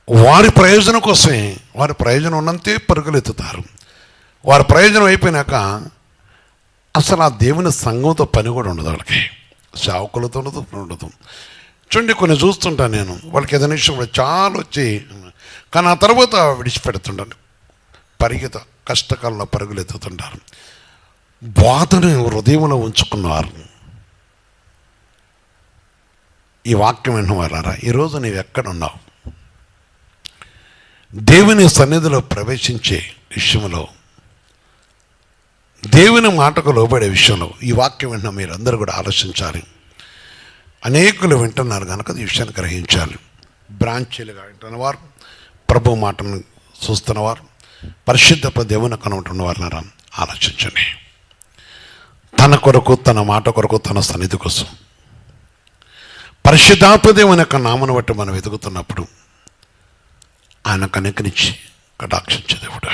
వారి ప్రయోజనం కోసమే, వారి ప్రయోజనం ఉన్నంతే పరుగులెత్తుతారు. వారి ప్రయోజనం అయిపోయినాక అసలు ఆ దేవుని సంఘంతో పని కూడా ఉండదు. వాళ్ళకి సేవకులతో ఉండదు. చూడండి, కొన్ని చూస్తుంటాను నేను. వాళ్ళకి ఏదైనా విషయం కూడా చాలా వచ్చి, కానీ ఆ తర్వాత విడిచిపెడుతుంటాను. కష్టకాలంలో పరుగులు ఎత్తుతుంటారు. బాధను హృదయంలో ఉంచుకున్నవారు. ఈ వాక్యం విన్నవారా, ఈరోజు నీవు ఎక్కడున్నావు? దేవుని సన్నిధిలో ప్రవేశించే విషయంలో, దేవుని మాటకు లోబడే విషయంలో ఈ వాక్యం విన్న మీరందరూ కూడా ఆలోచించాలి. అనేకులు వింటున్నారు కనుక ఈ విషయాన్ని గ్రహించాలి. బ్రాంచీలుగా వింటున్నవారు, ప్రభు మాటను చూస్తున్నవారు, పరిశుద్ధ దేవుని కనుంటున్న వారు ఆలోచించండి. తన కొరకు, తన మాట కొరకు, తన సన్నిధి కోసం పరిశుద్ధాత్మ దేవుని యొక్క నామను బట్టి మనం వెతుకుతున్నప్పుడు ఆయన కనికరించి కటాక్షించే దేవుడు.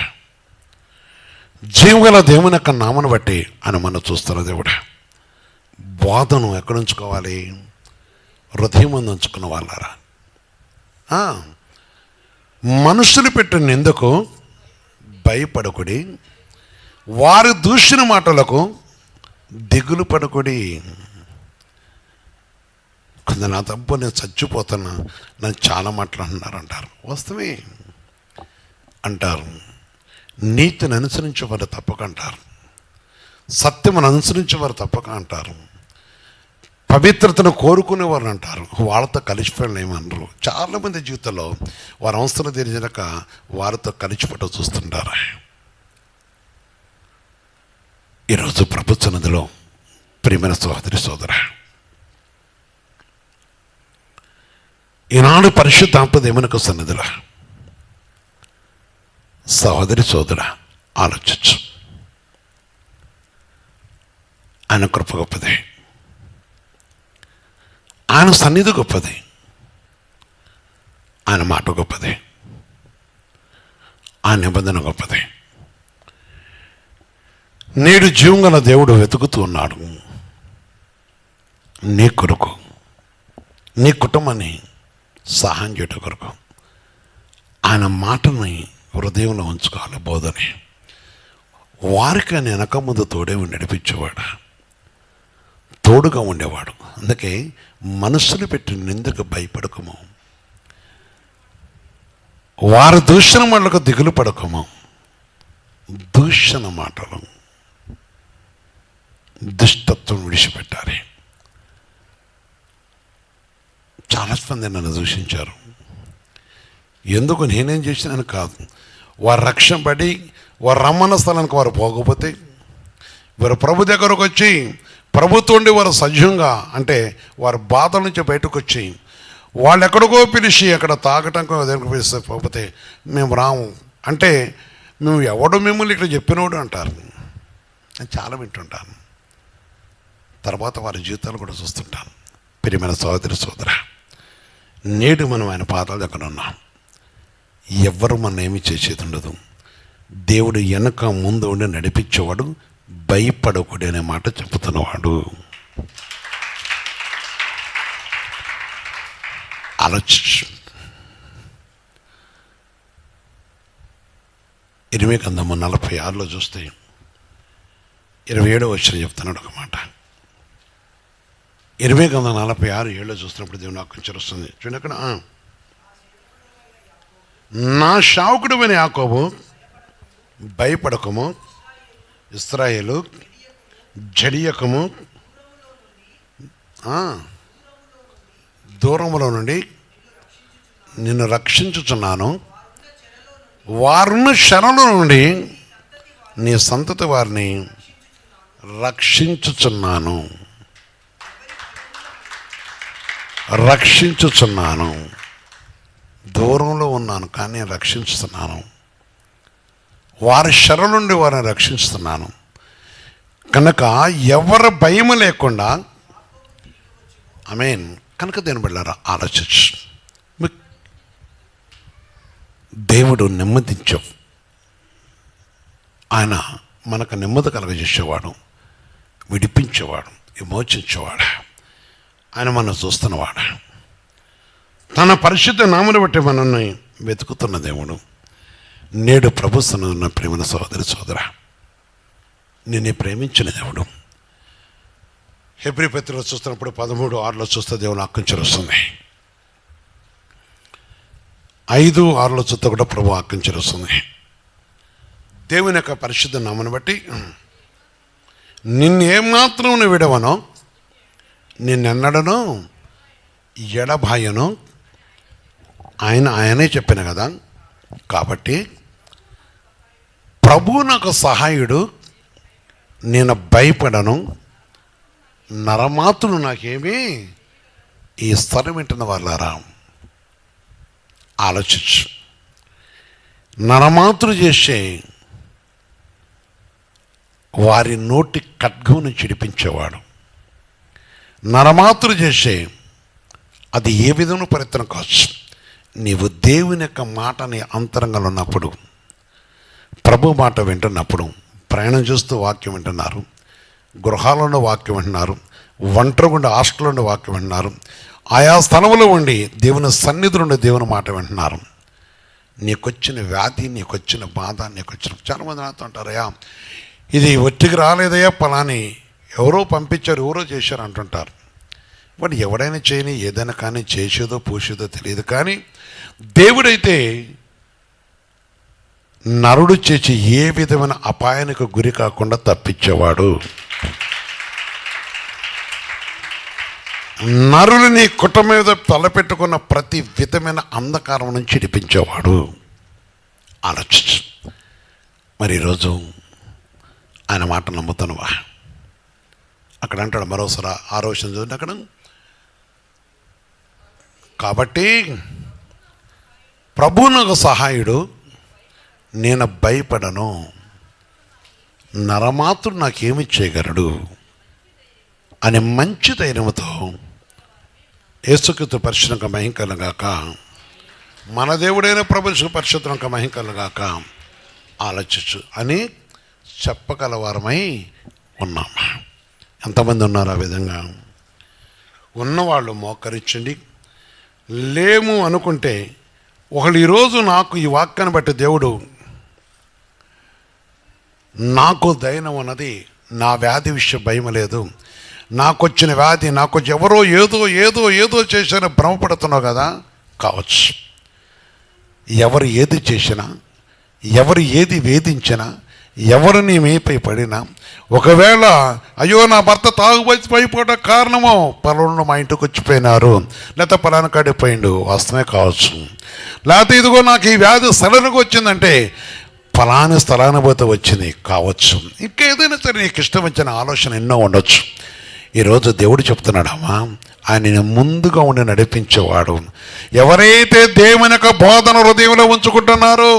జీవగల దేవుని యొక్క నామను బట్టి ఆయన మనం చూస్తున్న దేవుడు. బోధను ఎక్కడ ఉంచుకోవాలి? హృదయం ముందు ఉంచుకున్న వాళ్ళారా. మనుషులు పెట్టిన నిందకు భయపడకుడి, వారి దూషణ మాటలకు దిగులు పడకుడి. కొందరు నా తప్పు, నేను చచ్చిపోతున్నా, నన్ను చాలా మాట్లాడుతున్నారు అంటారు. వాస్తవమే అంటారు. నీతిని అనుసరించేవారు తప్పక అంటారు. సత్యమును అనుసరించేవారు తప్పక అంటారు. పవిత్రతను కోరుకునేవారు అంటారు. వాళ్ళతో కలిసిపోయిన ఏమన్నారు. చాలామంది జీవితంలో వారి అవసరం తీర్చాక వారితో కలిసిపోవటం చూస్తుంటారు. ఈరోజు ప్రభు సన్నిధిలో ప్రియమైన సోదరి సోదర, ఈనాడు పరిశుద్ధాత్మ దేవుని సన్నిధిలో సహోదరి సోదర ఆలోచించు. ఆయన కృప గొప్పది, ఆయన సన్నిధి గొప్పది, ఆయన మాట గొప్పది, ఆయన నిబంధన గొప్పది. నేడు జీవంగల దేవుడు వెతుకుతూ ఉన్నాడు నీ కొరకు, నీ కుటుంబాన్ని సహాయం చేయడం కొరకు. ఆయన మాటని హృదయంలో ఉంచుకోవాలి. బోధని వారికి ఆయన వెనక ముందు తోడే నడిపించేవాడు, తోడుగా ఉండేవాడు. అందుకే మనసులు పెట్టి నిందకు భయపడకము, వారి దూషణ మాటలకు దిగులు పడకము. దూషణ మాటలు, దుష్టత్వం విడిచిపెట్టాలి. చాలామంది నన్ను దూషించారు. ఎందుకు నేనేం చేసినాను కాదు, వారు రక్షణ పడి వారు రమ్మన్న స్థలానికి వారు పోకపోతే, వారు ప్రభు దగ్గరకు వచ్చి ప్రభుత్వం ఉండి వారు సజీవంగా అంటే వారు బాధల నుంచి బయటకు వచ్చి వాళ్ళు ఎక్కడికో పిలిచి అక్కడ తాగటంకో దగ్గరకు పిలిస్తే పోతే మేము రాము అంటే, మేము ఎవడు మిమ్మల్ని ఇక్కడ చెప్పినోడు అంటారు. నేను చాలా వింటుంటాను. తర్వాత వారి జీవితాలు కూడా చూస్తుంటాను. ప్రియమైన సోదరి సోదర, నేడు మనం ఆయన పాదాల దగ్గర ఉన్నాం. ఎవ్వరు మనం ఏమి చేసేది ఉండదు. దేవుడు వెనక ముందు ఉండి నడిపించేవాడు, భయపడకూడదు అనే మాట చెబుతున్నవాడు. ఆలోచించు. 20:46 చూస్తే 27వ వచనం చెప్తున్నాడు ఒక మాట. 20:46 చూస్తున్నప్పుడు దేవుని వాక్యం వస్తుంది. చూడండి అక్కడ, నా శావకుడు అని యాకోబు భయపడకము, ఇశ్రాయేలు జడియకము, దూరములో నుండి నిన్ను రక్షించుచున్నాను, వారున్న శరణుల నుండి నీ సంతతి వారిని రక్షించుచున్నాను. రక్షించుచున్నాను, దూరంలో ఉన్నాను కానీ రక్షించుతున్నాను. వారి శర నుండి వారిని రక్షిస్తున్నాను. కనుక ఎవరి భయం లేకుండా, ఆమేన్. కనుక దేని బిడ్డలారా ఆలోచించు. దేవుడు నెమ్మదించావు. ఆయన మనకు నెమ్మది కలగజేసేవాడు, విడిపించేవాడు, విమోచించేవాడు. ఆయన మనం చూస్తున్నవాడు. తన పరిశుద్ధ నామను బట్టి మనల్ని వెతుకుతున్న దేవుడు. నేడు ప్రభుత్వం ప్రేమ సోదరి సోదర, నిన్నే ప్రేమించిన దేవుడు. హెబ్రీ పత్రికలో చూస్తున్నప్పుడు 13:6 చూస్తే దేవుని ఆజ్ఞ వస్తుంది. 5:6 చూస్తే కూడా ప్రభు ఆజ్ఞ వస్తుంది. దేవుని యొక్క పరిశుద్ధ నామను బట్టి నిన్నేమాత్రం నువ్వు విడవనో, నిన్నెన్నడనో ఎడబాయను ఆయనే చెప్పిన కదా. కాబట్టి ప్రభు నాకు సహాయుడు, నేను భయపడను, నరమాతులు నాకేమీ. ఈ స్థలం వింటున్న వాళ్ళారా ఆలోచించు. నరమాతులు చేసే వారి నోటి ఖడ్గమును చిడిపించేవాడు. నరమాతులు చేసే అది ఏ విధంగా పరిత్రం కావచ్చు. నీవు దేవుని యొక్క మాటని అంతరంగంలో ఉన్నప్పుడు, ప్రభు మాట వింటున్నప్పుడు, ప్రయాణం చేస్తూ వాక్యం వింటున్నారు, గృహాలలో వాక్యం వింటున్నారు, ఒంటరిగుండా హాస్టల్లో వాక్యం వింటున్నారు, ఆయా స్థలంలో ఉండి దేవుని సన్నిధులు ఉండి దేవుని మాట వింటున్నారు. నీకొచ్చిన వ్యాధి, నీకొచ్చిన బాధ, నీకొచ్చిన చాలామంది నాతో అంటారయ్యా ఇది ఒట్టికి రాలేదయ్యా, పలాని ఎవరో పంపించారు, ఎవరో చేశారు అంటుంటారు. వాడు ఎవడైనా చేయని ఏదైనా కానీ చేసేదో పూసేదో తెలియదు. కానీ దేవుడైతే నరుడు చేసి ఏ విధమైన అపాయానికి గురి కాకుండా తప్పించేవాడు. నరుని కుటుంబం మీద తలపెట్టుకున్న ప్రతి విధమైన అంధకారం నుంచి విడిపించేవాడు. ఆలోచించు. మరి ఈరోజు ఆయన మాట నమ్ముతానువా? అక్కడ అంటాడు మరోసారి 6వ వచనం చూడండి. అక్కడ కాబట్టి ప్రభు నాకు సహాయుడు, నేను భయపడను, నరమాతుడు నాకేమి చేయగలడు అనే మంచి ధైర్యంతో యేసుక్రీస్తు పరిశుద్ధంగా మహింకలుగాక, మన దేవుడైన ప్రభు పరిశుద్ధంగా మహింకలుగాక ఆలోచించు అని చెప్పగలవారమై ఉన్నాం. ఎంతమంది ఉన్నారు ఆ విధంగా? ఉన్నవాళ్ళు మోకరించండి. లేము అనుకుంటే ఒకళ్ళు ఈరోజు నాకు ఈ వాక్యాన్ని బట్టి దేవుడు నాకు దైనం ఉన్నది, నా వ్యాధి విషయం భయం లేదు, నాకు వచ్చిన వ్యాధి నాకు ఎవరో ఏదో ఏదో ఏదో చేశారో భ్రమపడుతున్నావు కదా, కావచ్చు. ఎవరు ఏది చేసినా, ఎవరు ఏది వేధించినా, ఎవరు నీ మీపై పడినా, ఒకవేళ అయ్యో నా భర్త తాగుబోయి పడిపోవడం కారణమో పలానా మా ఇంటికి వచ్చిపోయినారు, లేకపోతే పలానా కాడిపోయిండు, వాస్తవమే కావచ్చు. లేకపోతే ఇదిగో నాకు ఈ వ్యాధి సడన్గా వచ్చిందంటే ఫలాని స్థలాన్ని పోతే వచ్చింది కావచ్చు. ఇంకేదైనా సరే నీకు ఇష్టం వచ్చిన ఆలోచన ఎన్నో ఉండొచ్చు. ఈరోజు దేవుడు చెప్తున్నాడమ్మా, ఆయన ముందుగా ఉండి నడిపించేవాడు. ఎవరైతే దేవుని యొక్క బోధన హృదయంలో ఉంచుకుంటున్నారో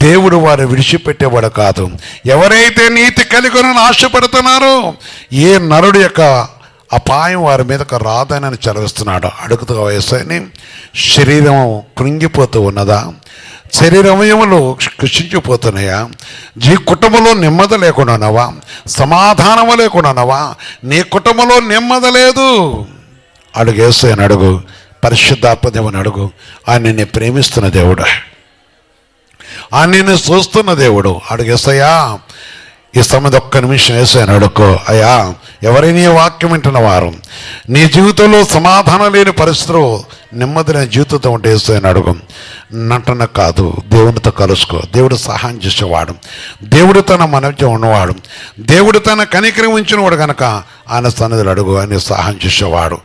దేవుడు వారు విడిచిపెట్టేవాడు కాదు. ఎవరైతే నీతి కలిగి ఆశపడుతున్నారో ఏ నరుడు యొక్క అపాయం వారి మీదకు రాదని చదివిస్తున్నాడు. అడుగుతూ వయసుని శరీరం కృంగిపోతూ ఉన్నదా? శరీరమయములు కృషించిపోతున్నాయా? కుటుంబంలో నెమ్మది లేకుండా ఉన్నావా? సమాధానము లేకుండా ఉన్నావా? నీ కుటుంబంలో నెమ్మది లేదు. అడుగు యేసయ్యని అడుగు, పరిశుద్ధాత్మ దేవుని అడుగు. ఆయన నిన్ను ప్రేమిస్తున్న దేవుడు, ఆయన నిన్ను చూస్తున్న దేవుడు. అడుగు యేసయ్యా, ఈ సమయం ఒక్క నిమిషం యేసయ్యని అడుక్కో. అయ్యా, ఎవరైనా ఈ వాక్యం వింటున్న వారు నీ జీవితంలో సమాధానం లేని పరిస్థితులు నెమ్మది లేని జీవితంతో ఉంటే యేసయ్యని అడుగు. నటన కాదు, దేవునితో కలుసుకో. దేవుడు సహాయం చేసేవాడు, దేవుడు తన మనవ్యం ఉన్నవాడు, దేవుడు తన కనికరం ఉంచినవాడు కనుక ఆయన సన్నిధిలో అడుగు, ఆయన సహాయం చేసేవాడు.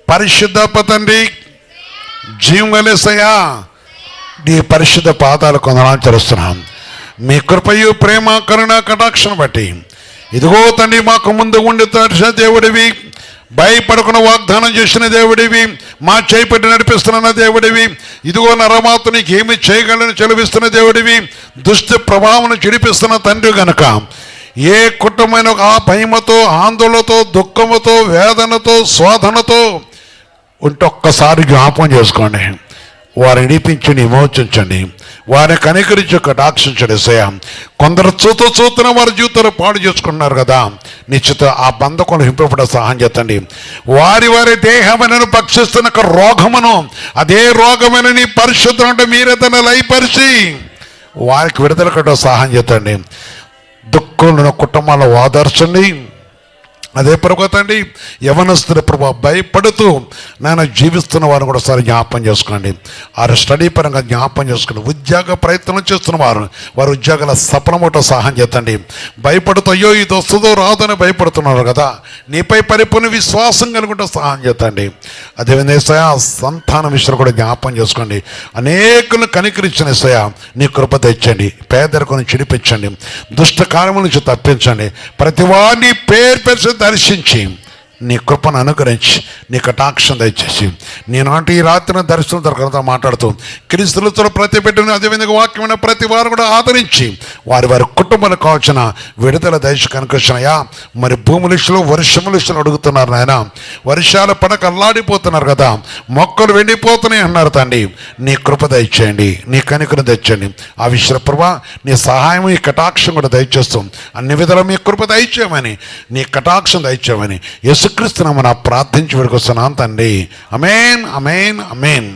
పరిశుద్ధ తండ్రి, జీవం యేసయ్యా, నీ పరిశుద్ధ పాదాలు కొందనాలు చేస్తున్నాం. మీ కృపయు ప్రేమ కరుణ కటాక్షను బట్టి ఇదిగో తండ్రి, మాకు ముందు ఉండి తడిసిన దేవుడివి, భయపడుకున్న వాగ్దానం చేసిన దేవుడివి, మా చేపట్టి నడిపిస్తున్న దేవుడివి, ఇదిగో నరమాతు నీకు ఏమి చేయగలని చెలవిస్తున్న దేవుడివి, దుష్ట ప్రభావం చెడిపిస్తున్న తండ్రి గనుక ఏ కుటుంబమైన ఆ భయముతో, ఆందోళనతో, దుఃఖముతో, వేదనతో, శోధనతో ఉంటే ఒక్కసారి జ్ఞాపకం చేసుకోండి. వారిని విడిపించండి, విమోచించండి, వారిని కనికరించి కటాక్షించండి. యేసయ్యా, కొందరు చూతున్న వారి జీవితాలు పాడు చేసుకుంటున్నారు కదా, నిశ్చిత ఆ బంధకులను హింపపడ సహాయం చేతండి. వారి వారి దేహములను భక్షిస్తున్న రోగమును, అదే రోగమైన నీ పరిశుద్ధం అంటే మీరే తన లయపరిచి వారికి విడుదల కట్ట సహాయం చేతండి. దుఃఖంలో కుటుంబాలను ఓదార్చండి. అదే ప్రభు తండ్రి, యవనస్తుల ప్రభు భయపడుతూ నాయన జీవిస్తున్న వారిని కూడా ఒకసారి జ్ఞాపం చేసుకోండి. వారు స్టడీ పరంగా జ్ఞాపం చేసుకోండి. ఉద్యోగ ప్రయత్నం చేస్తున్న వారు ఉద్యోగాల సఫలమూట సహాయం చేతండి. భయపడుతూ అయ్యో ఇది వస్తుందో రాదని భయపడుతున్నారు కదా, నీపై పరిపూర్ణ విశ్వాసం కనుకుంటూ సహాయం చేతండి. అదేవిధంగా యేసయ్యా, సంతాన విషయాలు కూడా జ్ఞాపం చేసుకోండి. అనేకులను కనికరించిన యేసయ్యా, నీ కృప తెచ్చండి. పేదరికను చిడిపించండి, దుష్ట కార్యముల నుంచి తప్పించండి. ప్రతి వారిని పేరు దర్శించి నీ కృపను అనుగ్రహించి నీ కటాక్షం దయచేసి నేనాటి ఈ రాత్రిని దర్శనం దొరకడంతో మాట్లాడుతూ క్రీస్తులతో ప్రతి బిడ్డను అదేవిధంగా వాక్యమైన ప్రతి వారు కూడా ఆదరించి వారి వారి కుటుంబాలకు కావాల్సిన విడుదల దయచి కనుకొచ్చినాయా. మరి భూములిషులు వర్షములిషులు అడుగుతున్నారు నాయన, వర్షాలు పడక అల్లాడిపోతున్నారు కదా, మొక్కలు వెండిపోతున్నాయి అన్నారు తండ్రి. నీ కృప దయచేయండి, నీ కనికను తెచ్చండి. ఆ విషయ ప్రభా నీ సహాయం ఈ కటాక్షం కూడా దయచేస్తాం. అన్ని విధాలు మీ కృప దయచేయమని, నీ కటాక్షం దయచేయమని యేసుక్రీస్తు నామమున ప్రార్థించి వేడుకొస్తున్నాను తండ్రి. ఆమేన్, ఆమేన్, ఆమేన్.